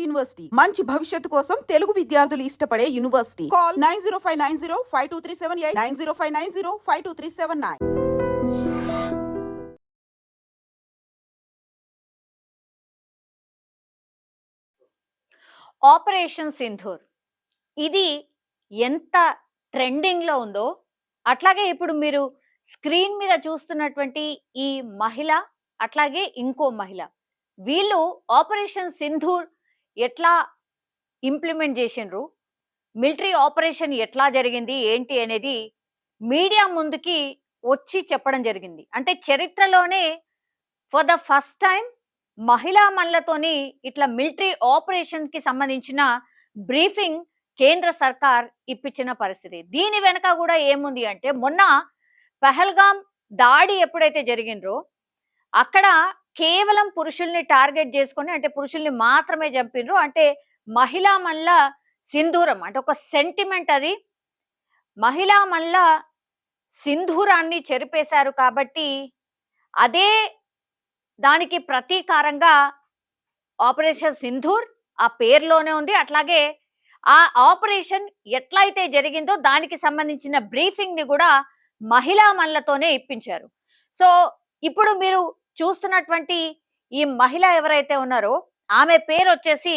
University మంచి భవిష్యత్తు కోసం తెలుగు విద్యార్థులు ఇష్టపడే యూనివర్సిటీ. కాల్ 9059052378 9059052379. ఆపరేషన్ సింధూర్ ఇది ఎంత ట్రెండింగ్ లో ఉందో అట్లాగే ఇప్పుడు మీరు స్క్రీన్ మీద చూస్తున్నటువంటి ఈ మహిళ అట్లాగే ఇంకో మహిళ వీళ్ళు ఆపరేషన్ సింధూర్ ఎట్లా ఇంప్లిమెంట్ చేసిండ్రు, మిలిటరీ ఆపరేషన్ ఎట్లా జరిగింది ఏంటి అనేది మీడియా ముందుకి వచ్చి చెప్పడం జరిగింది. అంటే చరిత్రలోనే ఫర్ ద ఫస్ట్ టైం మహిళా మహిళతోని ఇట్లా మిలిటరీ ఆపరేషన్ కి సంబంధించిన బ్రీఫింగ్ కేంద్ర సర్కార్ ఇప్పించిన పరిస్థితి. దీని వెనక కూడా ఏముంది అంటే మొన్న పహల్గామ్ దాడి ఎప్పుడైతే జరిగిందో అక్కడ కేవలం పురుషుల్ని టార్గెట్ చేసుకొని, అంటే పురుషుల్ని మాత్రమే చంపినరు. అంటే మహిళా మల్ల సింధూరం అంటే ఒక సెంటిమెంట్, అది మహిళా మల్ల సింధూరాన్ని చెరిపేశారు కాబట్టి అదే దానికి ప్రతీకారంగా ఆపరేషన్ సింధూర్ ఆ పేరులోనే ఉంది. అట్లాగే ఆ ఆపరేషన్ ఎట్లయితే జరిగిందో దానికి సంబంధించిన బ్రీఫింగ్ ని కూడా మహిళా మల్లతోనే ఇప్పించారు. సో ఇప్పుడు మీరు చూస్తున్నటువంటి ఈ మహిళ ఎవరైతే ఉన్నారో ఆమె పేరు వచ్చేసి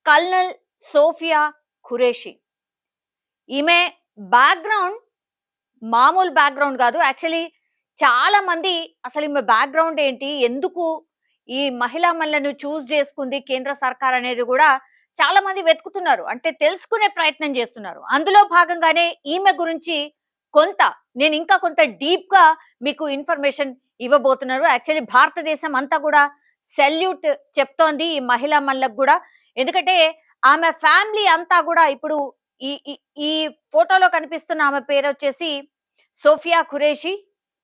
కల్నల్ సోఫియా ఖురేషి. ఈమె బ్యాక్గ్రౌండ్ మామూలు బ్యాక్గ్రౌండ్ కాదు. యాక్చువల్లీ చాలా మంది అసలు ఈమె బ్యాక్గ్రౌండ్ ఏంటి, ఎందుకు ఈ మహిళా మహిళను చూస్ చేసుకుంది కేంద్ర సర్కార్ అనేది కూడా చాలా మంది వెతుకుతున్నారు, అంటే తెలుసుకునే ప్రయత్నం చేస్తున్నారు. అందులో భాగంగానే ఈమె గురించి నేను ఇంకా కొంత డీప్ గా మీకు ఇన్ఫర్మేషన్ ఇవ్వబోతున్నారు. యాక్చువల్లీ భారతదేశం అంతా కూడా సెల్యూట్ చెప్తోంది ఈ మహిళా మహిళకు కూడా. ఎందుకంటే ఆమె ఫ్యామిలీ అంతా కూడా ఇప్పుడు ఈ ఫోటోలో కనిపిస్తున్న ఆమె పేరు వచ్చేసి సోఫియా ఖురేషి.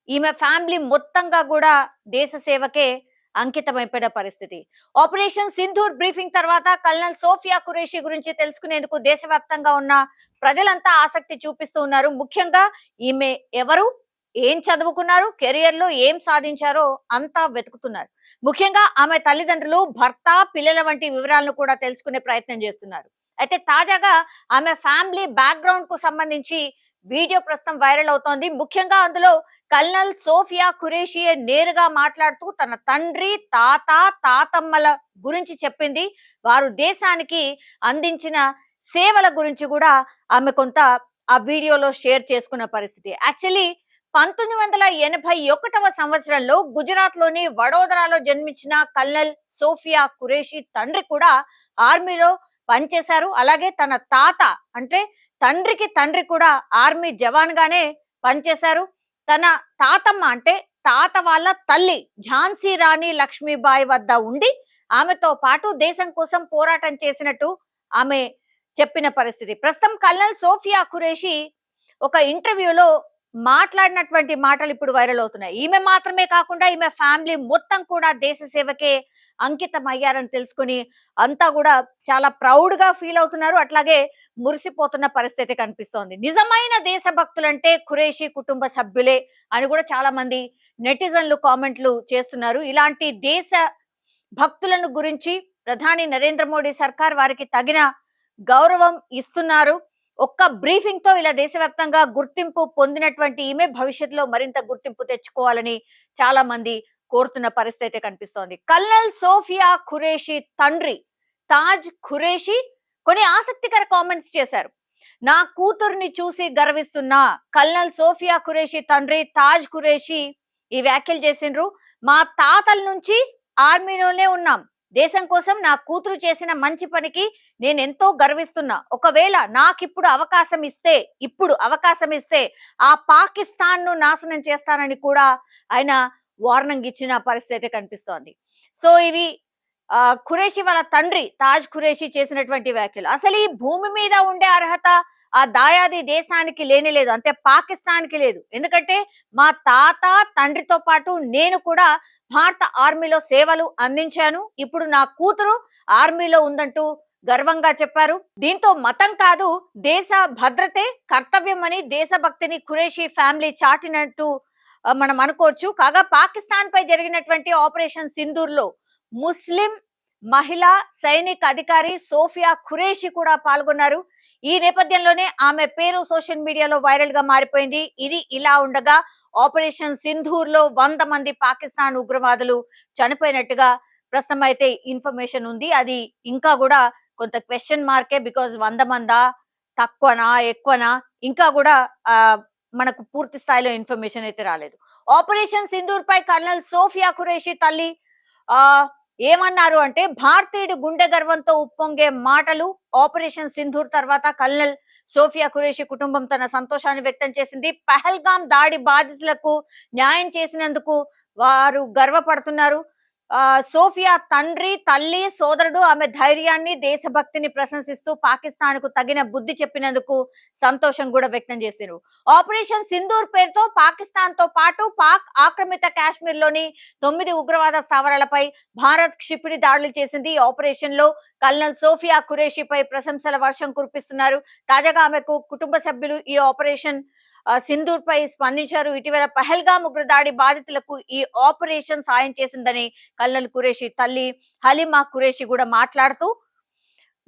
ఈమె ఫ్యామిలీ మొత్తంగా కూడా దేశ సేవకే అంకితమైపోయిన పరిస్థితి. ఆపరేషన్ సింధూర్ బ్రీఫింగ్ తర్వాత కల్నల్ సోఫియా ఖురేషి గురించి తెలుసుకునేందుకు దేశవ్యాప్తంగా ఉన్న ప్రజలంతా ఆసక్తి చూపిస్తూ ఉన్నారు. ముఖ్యంగా ఈమె ఎవరు, ఏం చదువుకున్నారు, కెరియర్ లో ఏం సాధించారో అంతా వెతుకుతున్నారు. ముఖ్యంగా ఆమె తల్లిదండ్రులు, భర్త, పిల్లల వంటి వివరాలను కూడా తెలుసుకునే ప్రయత్నం చేస్తున్నారు. అయితే తాజాగా ఆమె ఫ్యామిలీ బ్యాక్గ్రౌండ్ కు సంబంధించి వీడియో ప్రస్తుతం వైరల్ అవుతోంది. ముఖ్యంగా అందులో కల్నల్ సోఫియా ఖురేషి నేరుగా మాట్లాడుతూ తన తండ్రి, తాతమ్మల గురించి చెప్పింది. వారు దేశానికి అందించిన సేవల గురించి కూడా ఆమె కొంత ఆ వీడియోలో షేర్ చేసుకున్న పరిస్థితి. యాక్చువల్లీ 1981వ సంవత్సరంలో గుజరాత్ లోని వడోదరాలో జన్మించిన కల్నల్ సోఫియా ఖురేషి తండ్రి కూడా ఆర్మీలో పనిచేశారు. అలాగే తన తాత అంటే తండ్రికి తండ్రి కూడా ఆర్మీ జవాన్ గానే పనిచేశారు. తన తాతమ్మ అంటే తాత వాళ్ళ తల్లి ఝాన్సీ రాణి లక్ష్మీబాయి వద్ద ఉండి ఆమెతో పాటు దేశం కోసం పోరాటం చేసినట్టు ఆమె చెప్పిన పరిస్థితి. ప్రస్తుతం కల్నల్ సోఫియా ఖురేషి ఒక ఇంటర్వ్యూలో మాట్లాడినటువంటి మాటలు ఇప్పుడు వైరల్ అవుతున్నాయి. ఈమె మాత్రమే కాకుండా ఈమె ఫ్యామిలీ మొత్తం కూడా దేశ సేవకే అంకితం అయ్యారని తెలుసుకుని అంతా కూడా చాలా ప్రౌడ్ గా ఫీల్ అవుతున్నారు. అట్లాగే మురిసిపోతున్న పరిస్థితి కనిపిస్తోంది. నిజమైన దేశభక్తులంటే ఖురేషి కుటుంబ సభ్యులే అని కూడా చాలా మంది నెటిజన్లు కామెంట్లు చేస్తున్నారు. ఇలాంటి దేశ భక్తులను గురించి ప్రధాని నరేంద్ర మోడీ సర్కార్ వారికి తగిన గౌరవం ఇస్తున్నారు. ఒక్క బ్రీఫింగ్ తో ఇలా దేశవ్యాప్తంగా గుర్తింపు పొందినటువంటి ఈమె భవిష్యత్తులో మరింత గుర్తింపు తెచ్చుకోవాలని చాలా మంది కోరుతున్న పరిస్థితి కనిపిస్తోంది. కల్నల్ సోఫియా ఖురేషి తండ్రి తాజ్ ఖురేషి కొన్ని ఆసక్తికర కామెంట్స్ చేశారు. నా కూతుర్ని చూసి గర్విస్తున్నా. కల్నల్ సోఫియా ఖురేషి తండ్రి తాజ్ ఖురేషి ఈ వ్యాఖ్యలు చేసిండ్రు. మా తాతల నుంచి ఆర్మీలోనే ఉన్నాం. దేశం కోసం నా కూతురు చేసిన మంచి పనికి నేను ఎంతో గర్విస్తున్నా. ఒకవేళ నాకిప్పుడు అవకాశం ఇస్తే ఆ పాకిస్తాన్ ను నాశనం చేస్తానని కూడా ఆయన వార్నింగ్ ఇచ్చిన పరిస్థితి కనిపిస్తోంది. సో ఇవి ఖురేషి వాళ్ళ తండ్రి తాజ్ ఖురేషి చేసినటువంటి వ్యాఖ్యలు. అసలు ఈ భూమి మీద ఉండే అర్హత ఆ దాయాది దేశానికి లేనే లేదు, అంటే పాకిస్తాన్ కి లేదు. ఎందుకంటే మా తాత తండ్రితో పాటు నేను కూడా భారత ఆర్మీలో సేవలు అందించాను. ఇప్పుడు నా కూతురు ఆర్మీలో ఉందంటూ గర్వంగా చెప్పారు. దీంతో మతం కాదు, దేశ భద్రతే కర్తవ్యం అని దేశభక్తిని ఖురేషి ఫ్యామిలీ చాటినట్టు మనం అనుకోవచ్చు. కాగా పాకిస్తాన్ పై జరిగినటువంటి ఆపరేషన్ సింధూర్ లో ముస్లిం మహిళా సైనిక అధికారి సోఫియా ఖురేషి కూడా పాల్గొన్నారు. ఈ నేపథ్యంలోనే ఆమె పేరు సోషల్ మీడియాలో వైరల్ గా మారిపోయింది. ఇది ఇలా ఉండగా ఆపరేషన్ సింధూర్ లో 100 మంది పాకిస్తాన్ ఉగ్రవాదులు చనిపోయినట్టుగా ప్రస్తుతం అయితే ఇన్ఫర్మేషన్ ఉంది. అది ఇంకా కూడా కొంత క్వశ్చన్ మార్కే. బికాజ్ 100 మందా, తక్కువనా, ఎక్కువనా, ఇంకా కూడా మనకు పూర్తి స్థాయిలో ఇన్ఫర్మేషన్ అయితే రాలేదు. ఆపరేషన్ సింధూర్ పై కర్నల్ సోఫియా ఖురేషి తల్లి ఏమన్నారు అంటే, భారతీయుడు గుండె గర్వంతో ఉప్పొంగే మాటలు. ఆపరేషన్ సింధూర్ తర్వాత కల్నల్ సోఫియా ఖురేషి కుటుంబం తన సంతోషాన్ని వ్యక్తం చేసింది. పహల్గాం దాడి బాధితులకు న్యాయం చేసినందుకు వారు గర్వపడుతున్నారు. సోఫియా తండ్రి, తల్లి, సోదరుడు ఆమె ధైర్యాన్ని, దేశభక్తిని ప్రశంసిస్తూ పాకిస్తాన్ కు తగిన బుద్ధి చెప్పినందుకు సంతోషం కూడా వ్యక్తం చేశారు. ఆపరేషన్ సింధూర్ పేరుతో పాకిస్తాన్ తో పాటు పాక్ ఆక్రమిత కాశ్మీర్ లోని 9 ఉగ్రవాద స్థావరాలపై భారత్ క్షిపణి దాడులు చేసింది. ఈ ఆపరేషన్ లో కల్నల్ సోఫియా ఖురేషిపై ప్రశంసల వర్షం కురిపిస్తున్నారు. తాజాగా ఆమెకు కుటుంబ సభ్యులు ఈ ఆపరేషన్ సింధూర్ పై స్పందించారు. ఇటీవల పహల్గాం ఉగ్రదాడి బాధితులకు ఈ ఆపరేషన్ సాయం చేసిందని కల్నల్ ఖురేషి తల్లి హలీమా ఖురేషి కూడా మాట్లాడుతూ,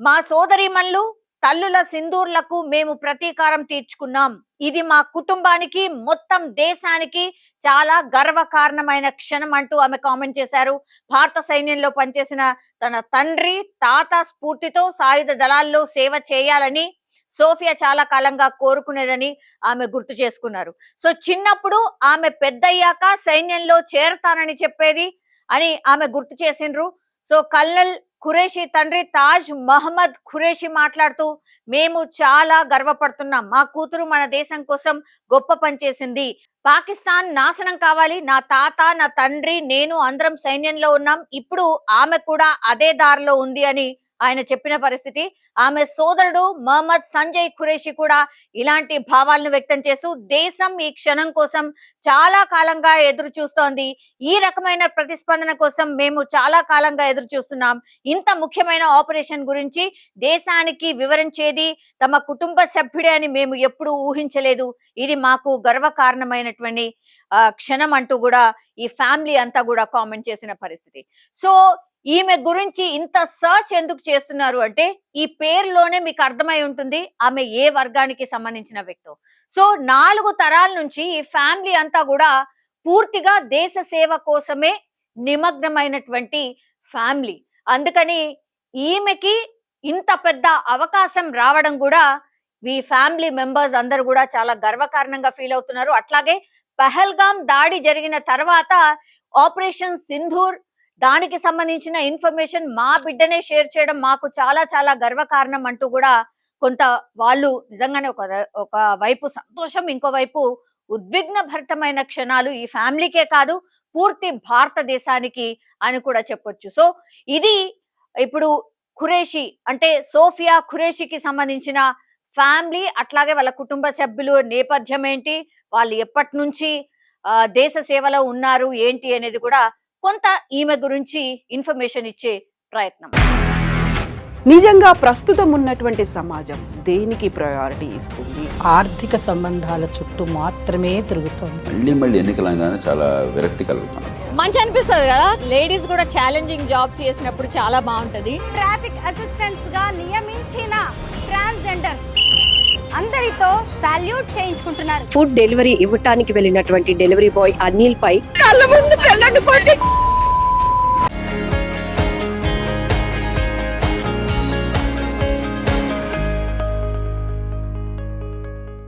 మా సోదరీమణులు తల్లుల సింధూర్లకు మేము ప్రతీకారం తీర్చుకున్నాం. ఇది మా కుటుంబానికి, మొత్తం దేశానికి చాలా గర్వకారణమైన క్షణం అంటూ ఆమె కామెంట్ చేశారు. భారత సైన్యంలో పనిచేసిన తన తండ్రి, తాత స్ఫూర్తితో సాయుధ దళాల్లో సేవ చేయాలని సోఫియా చాలా కాలంగా కోరుకునేదని ఆమె గుర్తు చేసుకున్నారు. సో చిన్నప్పుడు ఆమె పెద్దయ్యాక సైన్యంలో చేరతానని చెప్పేది అని ఆమె గుర్తు చేసిండ్రు. సో కల్నల్ ఖురేషి తండ్రి తాజ్ మహమ్మద్ ఖురేషి మాట్లాడుతూ, మేము చాలా గర్వపడుతున్నాం. మా కూతురు మన దేశం కోసం గొప్ప పని చేసింది. పాకిస్తాన్ నాశనం కావాలి. నా తాత, నా తండ్రి, నేను అందరం సైన్యంలో ఉన్నాం. ఇప్పుడు ఆమె కూడా అదే దారిలో ఉంది అని ఆయన చెప్పిన పరిస్థితి. ఆమె సోదరుడు మహమ్మద్ సంజయ్ ఖురేషి కూడా ఇలాంటి భావాలను వ్యక్తం చేస్తూ, దేశం ఈ క్షణం కోసం చాలా కాలంగా ఎదురు చూస్తోంది. ఈ రకమైన ప్రతిస్పందన కోసం మేము చాలా కాలంగా ఎదురు చూస్తున్నాం. ఇంత ముఖ్యమైన ఆపరేషన్ గురించి దేశానికి వివరించేది తమ కుటుంబ సభ్యుడే అని మేము ఎప్పుడూ ఊహించలేదు. ఇది మాకు గర్వకారణమైనటువంటి క్షణం అంటూ కూడా ఈ ఫ్యామిలీ అంతా కూడా కామెంట్ చేసిన పరిస్థితి. సో ఈమె గురించి ఇంత సర్చ్ ఎందుకు చేస్తున్నారు అంటే, ఈ పేరులోనే మీకు అర్థమై ఉంటుంది ఆమె ఏ వర్గానికి సంబంధించిన వ్యక్తో. సో 4 తరాల నుంచి ఈ ఫ్యామిలీ అంతా కూడా పూర్తిగా దేశ సేవ కోసమే నిమగ్నమైనటువంటి ఫ్యామిలీ. అందుకని ఈమెకి ఇంత పెద్ద అవకాశం రావడం కూడా ఈ ఫ్యామిలీ మెంబర్స్ అందరూ కూడా చాలా గర్వకారణంగా ఫీల్ అవుతున్నారు. అట్లాగే పహల్గాం దాడి జరిగిన తర్వాత ఆపరేషన్ సింధూర్ దానికి సంబంధించిన ఇన్ఫర్మేషన్ మా బిడ్డనే షేర్ చేయడం మాకు చాలా చాలా గర్వకారణం అంటూ కూడా కొంత వాళ్ళు నిజంగానే ఒక వైపు సంతోషం, ఇంకోవైపు ఉద్విగ్న భరితమైన క్షణాలు ఈ ఫ్యామిలీకే కాదు పూర్తి భారతదేశానికి అని కూడా చెప్పొచ్చు. సో ఇది ఇప్పుడు ఖురేషి అంటే సోఫియా ఖురేషికి సంబంధించిన ఫ్యామిలీ, అట్లాగే వాళ్ళ కుటుంబ సభ్యులు నేపథ్యం ఏంటి, వాళ్ళు ఎప్పటి నుంచి దేశ సేవలో ఉన్నారు ఏంటి అనేది కూడా కొంత ఈమె గురించి ఇన్ఫర్మేషన్ ఇచ్చే ప్రయత్నం. నిజంగా ప్రస్తుతం ఉన్నటువంటి సమాజం దేనికి ప్రయారిటీ ఇస్తుంది? ఆర్థిక సంబంధాల చుట్టూ మాత్రమే తిరుగుతోంది. మళ్ళీ ఎన్నికలంగానే చాలా విరక్తి కలుగుతున్నాం. మంచి అనిపిస్తుంది కదా, లేడీస్ కూడా ఛాలెంజింగ్ జాబ్స్ చేసినప్పుడు చాలా బాగుంటది. ట్రాఫిక్ అసిస్టెంట్స్ గా నియమించిన ట్రాన్స్జెండర్స్ అందరితో సాల్యూట్ చేయించుకుంటున్నారు. ఫుడ్ డెలివరీ ఇవ్వటానికి వెళ్ళినటువంటి డెలివరీ బాయ్ అనిల్ పై కళ్ళ ముందు పెళ్ళండి